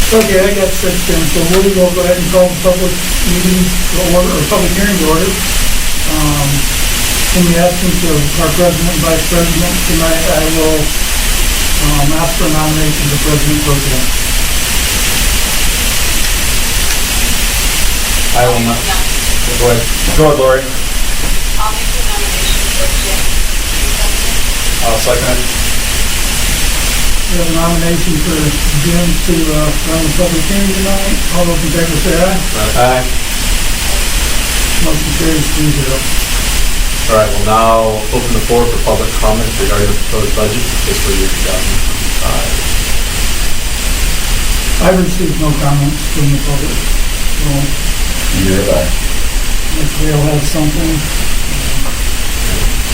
Okay, I got 6 then, so Woody will go ahead and call the public meeting to order, or public hearing to order. In the absence of our president and vice president tonight, I will ask for a nomination for President Pro Tem. I will not. Go ahead. Go ahead, Lori. I'll make the nomination for Jim. I'll second it. We have a nomination for Jim to run the public hearing tonight. All those in favor say aye. Aye. Motion carries 3-0. All right, we'll now open the floor for public comments regarding the proposed budget for fiscal year 2005. I've received no comments from the public. So Neither have I. if they'll have something,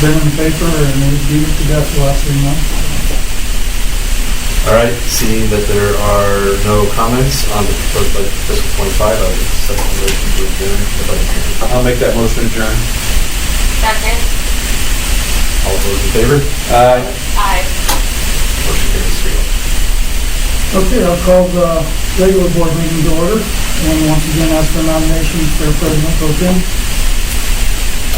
been in the paper and they beat it to death the last 3 months. All right, seeing that there are no comments on the proposed budget for fiscal 25, I would accept the motion to adjourn the public hearing. I'll make that motion to adjourn. Second. All those in favor? Aye. Aye. Motion carries 3-0. Okay, I'll call the regular board meeting to order, and once again ask for nominations for President Pro Tem.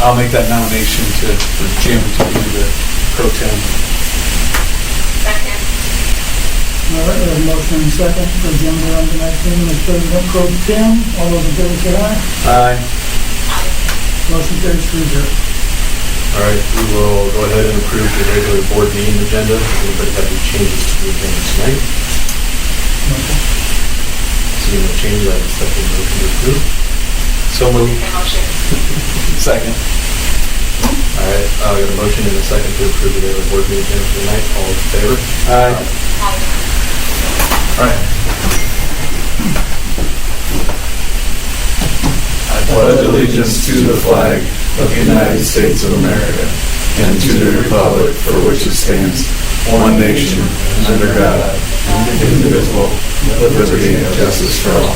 I'll make that nomination for Jim to be the pro tem. Second. All right, we have a motion and second for Jim to run the next meeting as President Pro Tem. All those in favor say aye. Aye. Aye. Motion carries 3-0. All right, we will go ahead and approve the regular board meeting agenda. Does anybody have any changes to the agenda tonight? Seeing no changes, I would accept the motion to approve. So moved. The motion. Second. All right, we have a motion and a second to approve the regular board meeting agenda for tonight. All in favor? Aye. Aye. All right. I pledge allegiance to the flag of the United States of America and to the republic for which it stands, one nation, under God, indivisible, with liberty and justice for all.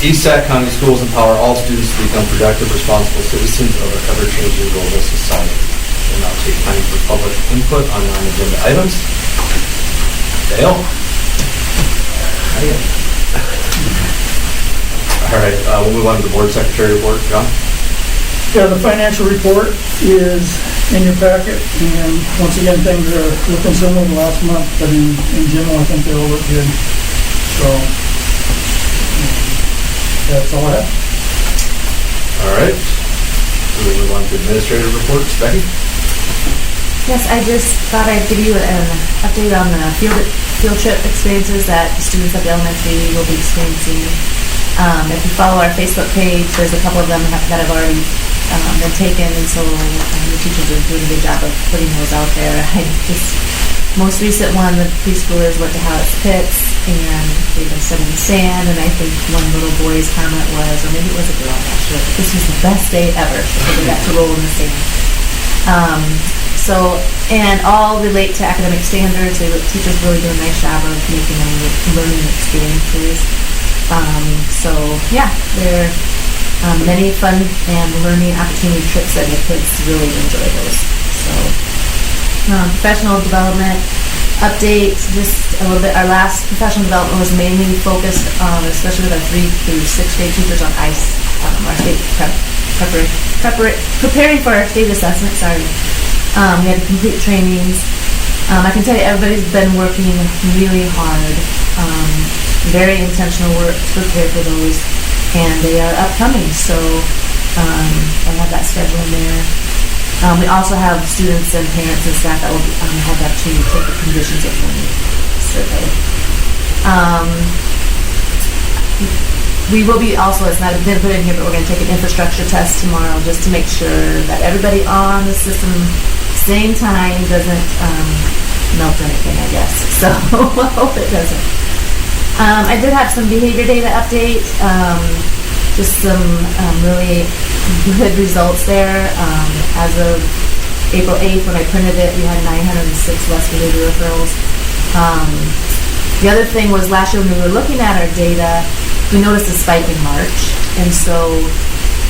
East Sac County Schools empower all students to become productive, responsible citizens of our ever-changing global society. We'll now take time for public input on non-agenda items. Dale? All right, we'll move on to the board secretary report. John? Yeah, the financial report is in your packet, and once again, things are looking similar to last month, but in general, I think they all look good. So, that's all I have. All right. We'll move on to administrative reports. Becky? Yes, I just thought I'd give you an update on the field trip experiences that students at the elementary will be experiencing. If you follow our Facebook page, there's a couple of them that have already been taken, and so the teachers are doing a good job of putting those out there. Most recent one, the preschoolers went to Hallett's Pits, and they've been studying sand, and I think one little boy's comment was, or maybe it was a girl, I'm not sure, but this was the best day ever, because they got to roll in the sand. And all relate to academic standards. Teachers really do a nice job of making them learning experiences. There are many fun and learning opportunity trips, and the kids really enjoy those. So, professional development update, just a little bit. Our last professional development was mainly focused on, especially with our 3 through 6 grade teachers, on ICE, our state preparing for our state assessment. We had complete trainings. I can tell you everybody's been working really hard, very intentional work to prepare for those, and they are upcoming, so I have that schedule in there. We also have students and parents and staff that will have the opportunity to take the conditions of learning survey. We will be also, it's not been put in here, but we're going to take an infrastructure test tomorrow just to make sure that everybody on the system, same time, doesn't melt anything, I guess. So I hope it doesn't. I did have some behavior data update, just some really good results there. As of April 8th, when I printed it, we had 906 less behavior referrals. The other thing was last year when we were looking at our data, we noticed a spike in March, and so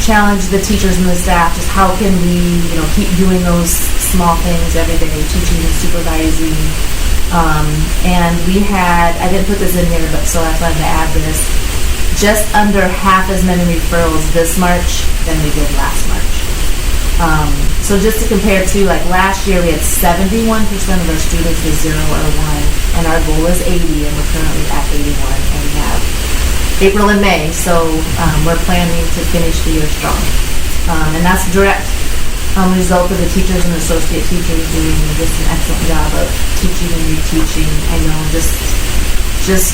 challenged the teachers and the staff just how can we keep doing those small things every day, teaching and supervising. And we had, I didn't put this in here, but so I wanted to add this, just under half as many referrals this March than we did last March. So just to compare to, like last year, we had 71% of our students with 0 or 1, and our goal is 80, and we're currently at 81, and we have April and May, so we're planning to finish the year strong. And that's a direct result of the teachers and associate teachers doing just an excellent job of teaching and reteaching. I know just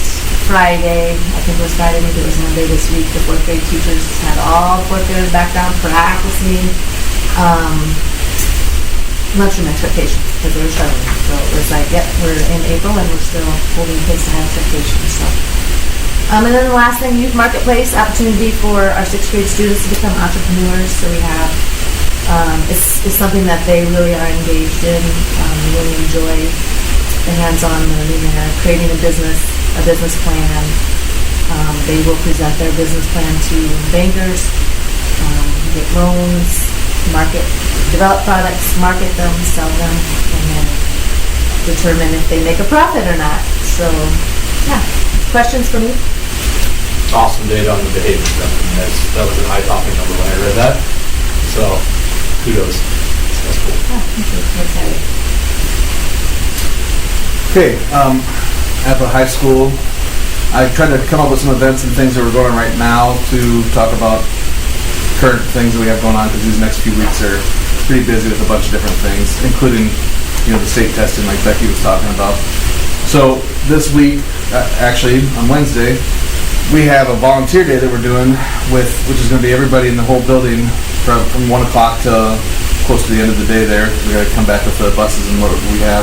Friday, I think it was Friday, maybe it was Monday this week, the 4th grade teachers had all 4th graders back down practicing lunchroom expectations because they were struggling. So it was like, yep, we're in April and we're still holding pace to high expectations. So, and then the last thing, Youth Marketplace, opportunity for our 6th grade students to become entrepreneurs. So we have, it's something that they really are engaged in. They really enjoy the hands-on learning there, creating a business plan. They will present their business plan to bankers, get loans, develop products, market them, sell them, and then determine if they make a profit or not. So, yeah. Questions for me? Awesome data on the behavior stuff. I mean, that was an eye-popping number when I read that. So, kudos. That's cool. Yeah, thank you. I'm excited. Okay, at the high school, I tried to come up with some events and things that were going on right now to talk about current things that we have going on, because these next few weeks are pretty busy with a bunch of different things, including, the state testing like Becky was talking about. So this week, actually on Wednesday, we have a volunteer day that we're doing which is going to be everybody in the whole building from 1 o'clock to close to the end of the day there. We're going to come back with the buses and what we have.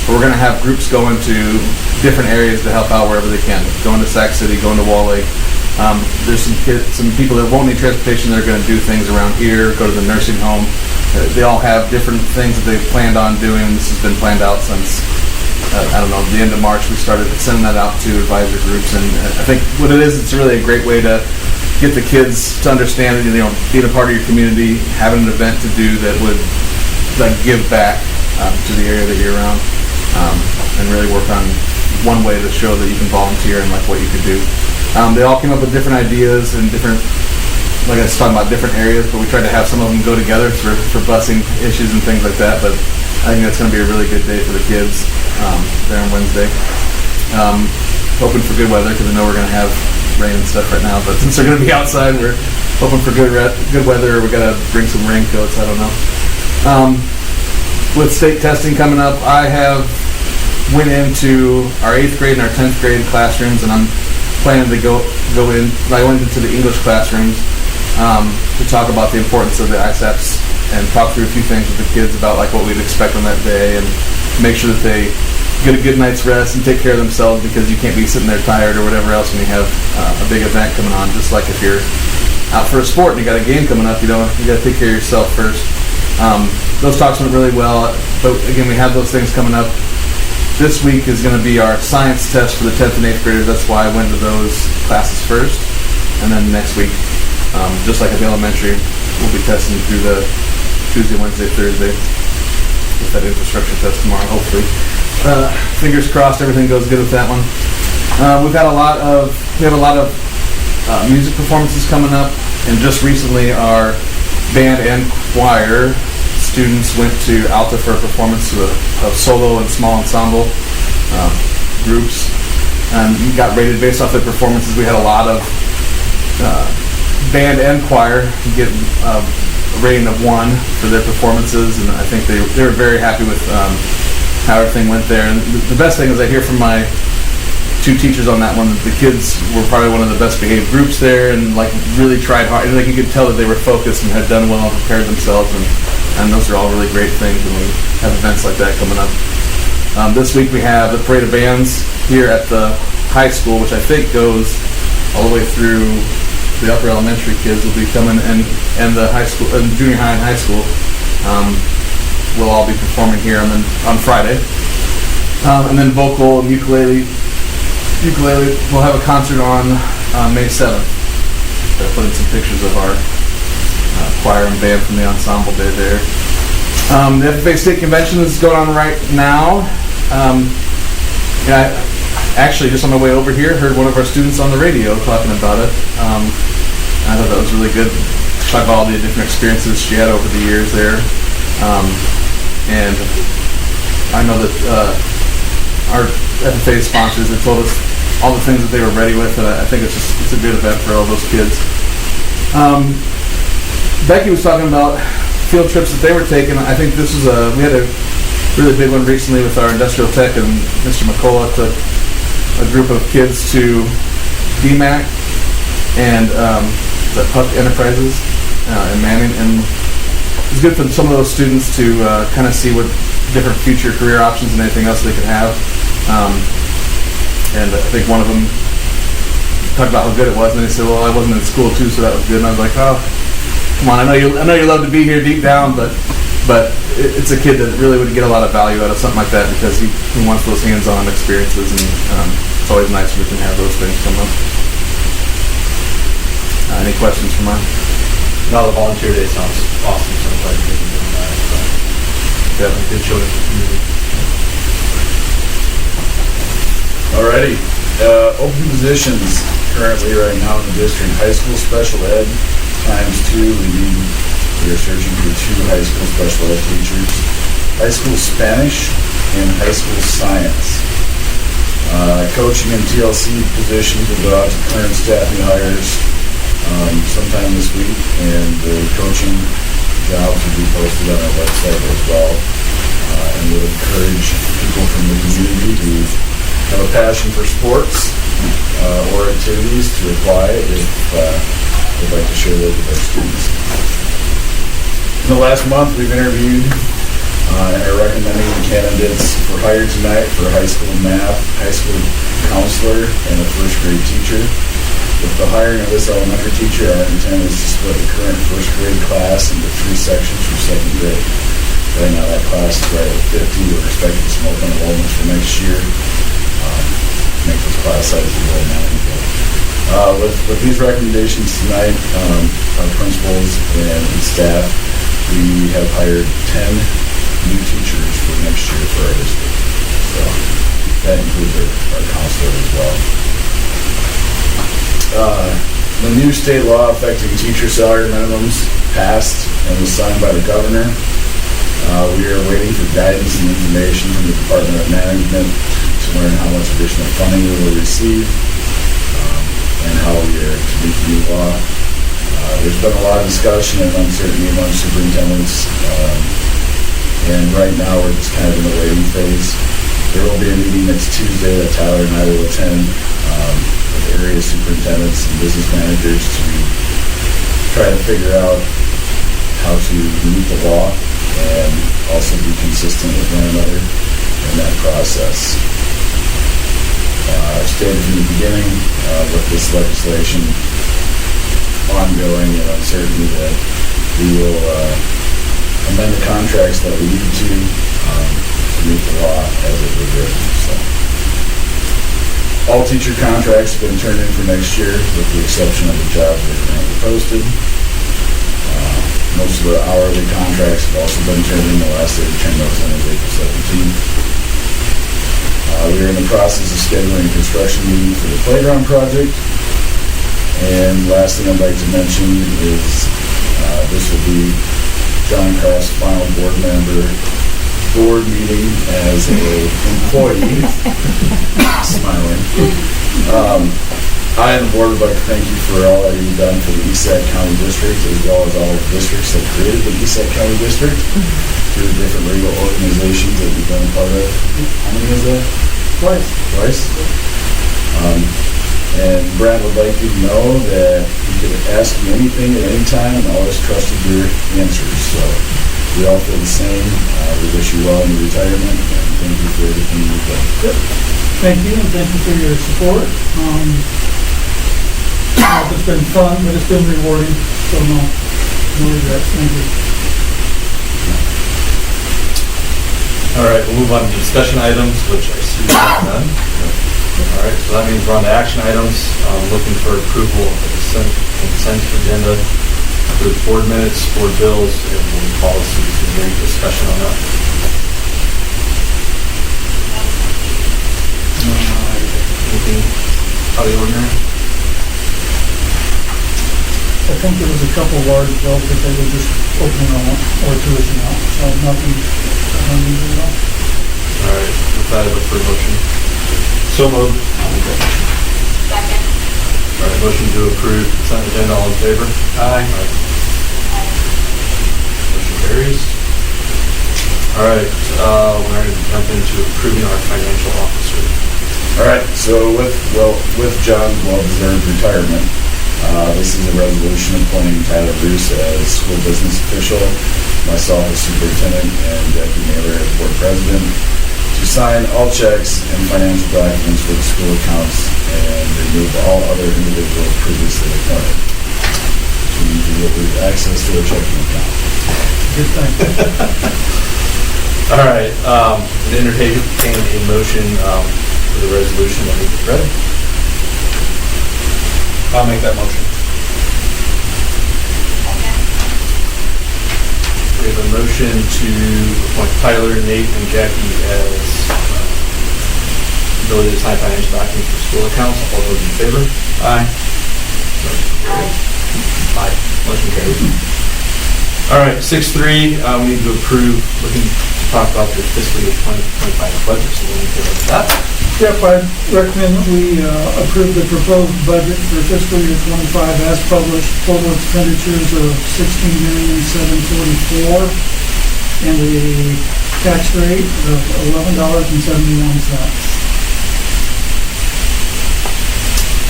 But we're going to have groups going to different areas to help out wherever they can. Going to Sac City, going to Wall Lake. There's some people that won't need transportation that are going to do things around here, go to the nursing home. They all have different things that they've planned on doing. This has been planned out since, the end of March. We started sending that out to advisor groups. And I think what it is, it's really a great way to get the kids to understand that, being a part of your community, having an event to do that would give back to the area that you're around, and really work on one way to show that you can volunteer and what you could do. They all came up with different ideas and different, like I was talking about, different areas, but we tried to have some of them go together for busing issues and things like that. But I think that's going to be a really good day for the kids there on Wednesday. Hoping for good weather, because I know we're going to have rain and stuff right now, but since they're going to be outside, we're hoping for good weather. We got to bring some raincoats, I don't know. With state testing coming up, I have went into our 8th grade and our 10th grade classrooms, and I'm planning to go in. I went into the English classrooms to talk about the importance of the ISAPs and talk through a few things with the kids about what we'd expect on that day, and make sure that they get a good night's rest and take care of themselves, because you can't be sitting there tired or whatever else when you have a big event coming on. Just like if you're out for a sport and you got a game coming up, you got to take care of yourself first. Those talks went really well, but again, we have those things coming up. This week is going to be our science test for the 10th and 8th graders. That's why I went to those classes first. And then next week, just like at the elementary, we'll be testing through the Tuesday, Wednesday, Thursday with that infrastructure test tomorrow, hopefully. Fingers crossed everything goes good with that one. We have a lot of music performances coming up, and just recently our band and choir students went to Alta for a performance of solo and small ensemble groups, and got rated based off their performances. We had a lot of band and choir get a rating of 1 for their performances, and I think they were very happy with how everything went there. And the best thing is I hear from my 2 teachers on that one that the kids were probably one of the best behaved groups there, and really tried hard, and you could tell that they were focused and had done well and prepared themselves, and those are all really great things when we have events like that coming up. This week we have the Parade of Bands here at the high school, which I think goes all the way through the upper elementary kids will be coming, and the high school and junior high and high school will all be performing here on Friday. And then vocal and ukulele. We'll have a concert on May 7th. I put in some pictures of our choir and band from the ensemble day there. The FFA State Convention is going on right now. Yeah, actually, just on my way over here, heard one of our students on the radio talking about it. I thought that was really good. Talk about all the different experiences she had over the years there. And I know that our FFA sponsors have told us all the things that they were ready with, and I think it's a good event for all those kids. Becky was talking about field trips that they were taking. I think this was we had a really big one recently with our industrial tech, and Mr. McCullough took a group of kids to DMAC and the Puck Enterprises in Manning, and it's good for some of those students to kind of see what different future career options and anything else they could have. And I think one of them talked about how good it was, and they said, "Well, I wasn't in school too, so that was good." And I was like, "Oh, come on! I know you love to be here deep down, but it's a kid that really would get a lot of value out of something like that because he wants those hands-on experiences, and it's always nice when we can have those things come up." Any questions from mine? No, the volunteer day sounds awesome. So I'm glad you're doing that. So, yeah, good showing the community. Alrighty, open positions currently right now in the district. High school special ed ×2. We are searching for 2 high school special ed teachers. High school Spanish and high school science. Coaching and TLC positions will go out to current staffing hires sometime this week, and the coaching jobs will be posted on our website as well. And we'll encourage people from the community who have a passion for sports or activities to apply if they'd like to share those with our students. In the last month, we've interviewed and are recommending candidates for hire tonight for high school math, high school counselor, and a first grade teacher. With the hiring of this elementary teacher, our intent is to split the current first grade class into 3 sections for second grade. Right now, that class is right at 50. We're expecting some open enrollments for next year. Make those class sizes really manageable. With these recommendations tonight, our principals and staff, we have hired 10 new teachers for next year for our district. So that includes our counselor as well. The new state law affecting teacher salary minimums passed and was signed by the governor. We are waiting for guidance and information from the Department of Management to learn how much additional funding we will receive and how we are to meet the new law. There's been a lot of discussion and uncertainty among superintendents, and right now we're just kind of in the waiting phase. There will be a meeting next Tuesday that Tyler and I will attend with area superintendents and business managers to try to figure out how to meet the law and also be consistent with one another in that process. I've stated from the beginning with this legislation ongoing and uncertainty that we will amend the contracts that we need to meet the law as it was written. So, all teacher contracts have been turned in for next year with the exception of the jobs that are currently posted. Most of the hourly contracts have also been turned in. The last day to turn those in is April 17th. We are in the process of scheduling a construction meeting for the playground project. And last thing I'd like to mention is this will be John Kraft's final board meeting as an employee. Smiling. I and the board would like to thank you for all that you've done for the Eastside County District, as well as all the districts that created the Eastside County District, through the different legal organizations that you've been a part of. How many is that? Twice. And Brad would like you to know that you could ask me anything at any time and always trusted your answers. So we all feel the same. We wish you well in your retirement, and thank you for everything you've done. Yep. Thank you, and thank you for your support. It's been fun, but it's been rewarding, so no regrets. Thank you. All right, we'll move on to discussion items, which I see we have none. All right, so that means we're on to action items. Looking for approval of the consent agenda. includes board minutes, board bills, and board policies. Is there any discussion on that? Anything out of the ordinary? I think there was a couple large bills that they were just opening on or tuition out, so nothing unusual at all. All right, with that, I look for a motion. So moved. Second. All right, motion to approve consent agenda, all in favor? Aye. Motion carries. All right, we're going to jump into approving our financial officer. All right, so with John's well-deserved retirement, this is a resolution appointing Tyler Bruce as school business official, myself as superintendent, and Deputy Mailer as board president, to sign all checks and financial documents for the school accounts and remove all other individuals previously appointed. So you can get access to a checking account. Good thing. All right, entertain a motion for the resolution that we just read. I'll make that motion. Second. We have a motion to appoint Tyler, Nate, and Jackie as ability to sign financial documents for school accounts. All those in favor? Aye. Aye. Motion carries. All right, 6.3, we need to approve, looking to talk about the fiscal year 2025 budget, so we'll take a look at that. Yep, I recommend that we approve the proposed budget for fiscal year 25 as published. Total expenditures of $16,744,000 and a tax rate of $11.71.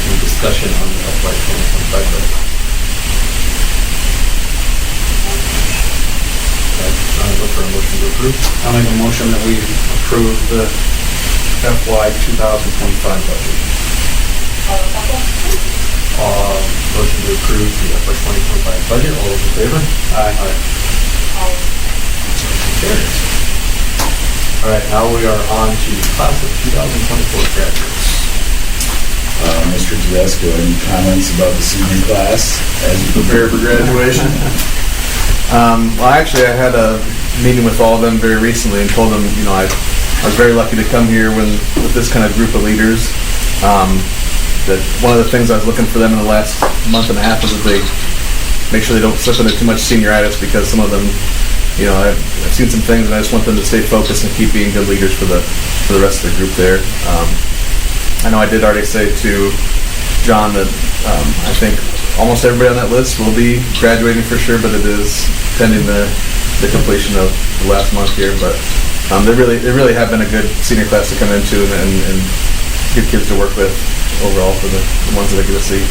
Any discussion on the FY 2025 budget? Look for a motion to approve. I'll make a motion that we approve the FY 2025 budget. Second. Motion to approve the FY 2025 budget. All those in favor? Aye. Carries. All right, now we are on to the class of 2024 graduates. Mr. Tedesco, any comments about the senior class as you prepare for graduation? Well, actually, I had a meeting with all of them very recently and told them, you know, I was very lucky to come here with this kind of group of leaders. That one of the things I was looking for them in the last month and a half was that they make sure they don't slip into too much senioritis, because some of them, you know, I've seen some things and I just want them to stay focused and keep being good leaders for the rest of the group there. I know I did already say to John that I think almost everybody on that list will be graduating for sure, but it is pending the completion of the last month here. But they really have been a good senior class to come into and good kids to work with overall for the ones that I get to see.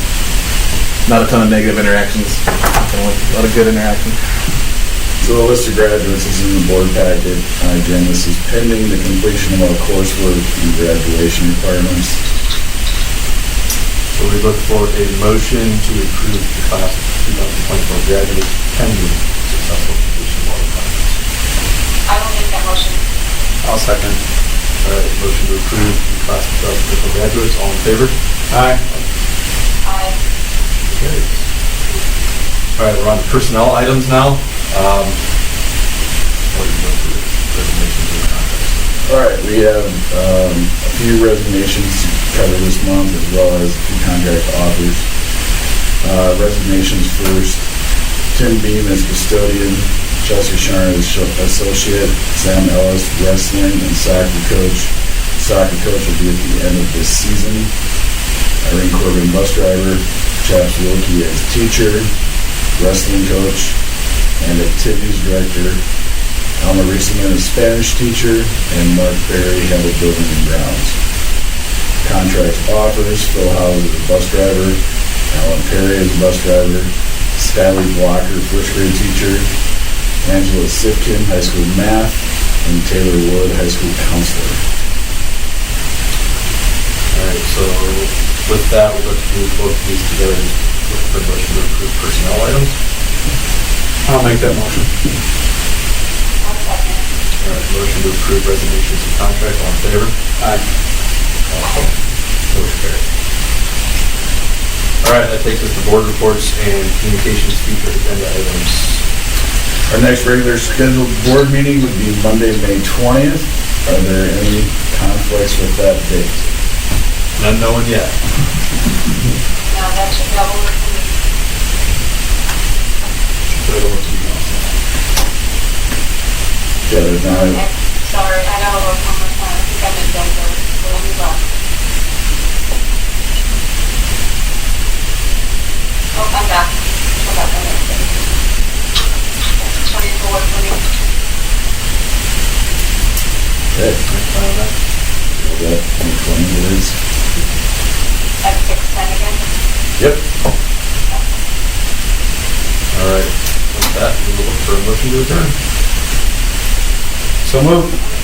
Not a ton of negative interactions, a lot of good interaction. So the list of graduates is in the board packet. Again, this is pending the completion of our coursework and graduation requirements. So we look for a motion to approve the class of 2024 graduates pending successful completion of all requirements. I will make that motion. I'll second. All right, motion to approve the class of 2024 graduates. All in favor? Aye. Aye. Carries. All right, we're on to personnel items now. What do you go through? Resignations and contracts. All right, we have a few resignations to cover this month, as well as a few contract offers. Resignations first. Tim Beam as custodian, Chelsea Sharn as associate, Sam Ellis wrestling and soccer coach. Soccer coach will be at the end of this season. Irene Corbin bus driver, Chaps Wilkie as teacher, wrestling coach, and activities director. Alma Rieselman as Spanish teacher, and Mark Berry, head of building and grounds. Contract offers: Phil Howes as a bus driver, Alan Perry as a bus driver, Skyly Blocker, first grade teacher, Angela Sipkin, high school math, and Taylor Wood, high school counselor. All right, so with that, we'll look to move both of these together and look for a motion to approve personnel items. I'll make that motion. I'll second. All right, motion to approve resignations and contracts. All in favor? Aye. Motion carries. All right, that takes us to board reports and communications future agenda items. Our next regular scheduled board meeting would be Monday, May 20th. Are there any conflicts with that date? None knowing yet. No, that should double it for me. Yeah, there's not, Okay, sorry, I gotta look one more time. I think I made that there. So let me look. Oh, I'm back. I'm back on there. 24 for me. okay. Well, that, when it is. At 6:10 again. Yep. All right, with that, we will look for a motion to adjourn. So moved.